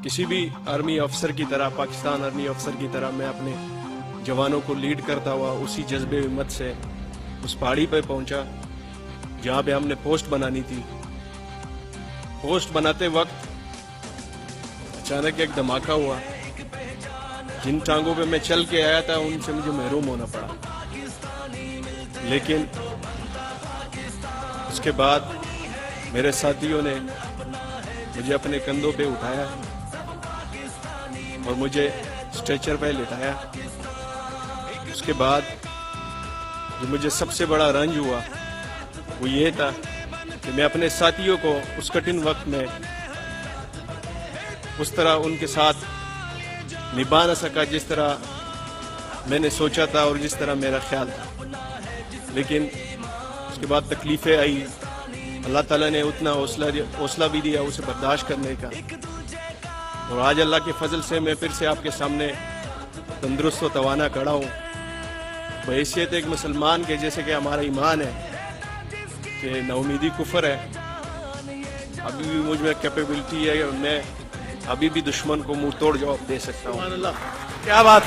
किसी भी आर्मी अफसर की तरह, पाकिस्तान आर्मी अफसर की तरह मैं अपने जवानों को लीड करता हुआ उसी जज्बे हिम्मत से उस पहाड़ी पर पहुंचा जहां पे हमने पोस्ट बनानी थी। पोस्ट बनाते वक्त अचानक एक धमाका हुआ। जिन टांगों पे मैं चल के आया था उनसे मुझे महरूम होना पड़ा। लेकिन उसके बाद मेरे साथियों ने मुझे अपने कंधों पे उठाया और मुझे स्ट्रेचर पे लिटाया। उसके बाद जो मुझे सबसे बड़ा रंज हुआ वो ये था कि मैं अपने साथियों को उस कठिन वक्त में उस तरह उनके साथ निभा न सका जिस तरह मैंने सोचा था और जिस तरह मेरा ख्याल था। लेकिन उसके बाद तकलीफ़ें आई, अल्लाह ताला ने उतना हौसला भी दिया उसे बर्दाश्त करने का। और आज अल्लाह के फजल से मैं फिर से आपके सामने तंदुरुस्त व तवाना खड़ा हूँ। बहैसियत एक मुसलमान के, जैसे कि हमारा ईमान है कि नाउमीदी कुफर है, अभी भी मुझ में कैपेबिलिटी है कि मैं अभी भी दुश्मन को मुंह तोड़ जवाब दे सकता हूँ। क्या बात।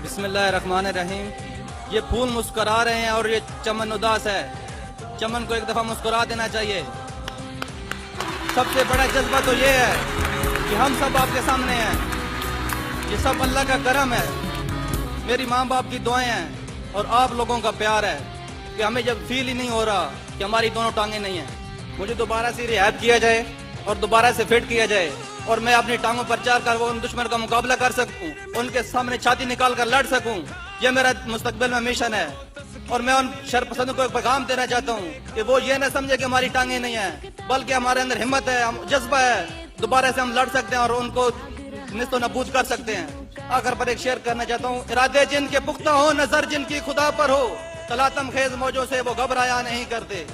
बिस्मिल्लाहिर्रहमानिर्रहीम। ये फूल मुस्कुरा रहे हैं और ये चमन उदास है। चमन को एक दफा मुस्कुरा देना चाहिए। सबसे बड़ा जज्बा तो ये है कि हम सब आपके सामने हैं। ये सब अल्लाह का करम है, मेरी माँ बाप की दुआएं हैं और आप लोगों का प्यार है कि हमें जब फील ही नहीं हो रहा कि हमारी दोनों टांगें नहीं हैं। मुझे दोबारा से रिहायत किया जाए और दोबारा से फिट किया जाए और मैं अपनी टांगों पर चढ़ कर वो उन दुश्मन का मुकाबला कर सकूं, उनके सामने छाती निकाल कर लड़ सकूं। ये मेरा मुस्तकबिल में मिशन है। और मैं उन शरपसंदों को एक पैगाम देना चाहता हूं कि वो ये न समझे कि हमारी टांगें नहीं हैं, बल्कि हमारे अंदर हिम्मत है, जज्बा है, दोबारा से हम लड़ सकते हैं और उनको निस्तो नबूद कर सकते हैं। आखिर पर एक शेर करना चाहता हूँ। इरादे जिनके पुख्ता हो, नजर जिनकी खुदा पर हो, तलातम खेज मौजों से वो घबराया नहीं करते।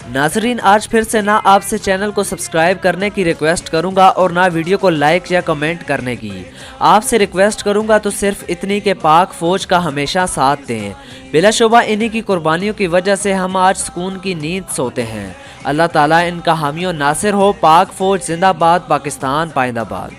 नाजरीन, आज फिर से ना आपसे चैनल को सब्सक्राइब करने की रिक्वेस्ट करूंगा और ना वीडियो को लाइक या कमेंट करने की। आपसे रिक्वेस्ट करूंगा तो सिर्फ इतनी के पाक फौज का हमेशा साथ दें। बिलाशुबा इन्हीं की कुर्बानियों की वजह से हम आज सुकून की नींद सोते हैं। अल्लाह ताला इनका हामी और नासिर हो। पाक फौज जिंदाबाद, पाकिस्तान पाइंदाबाद।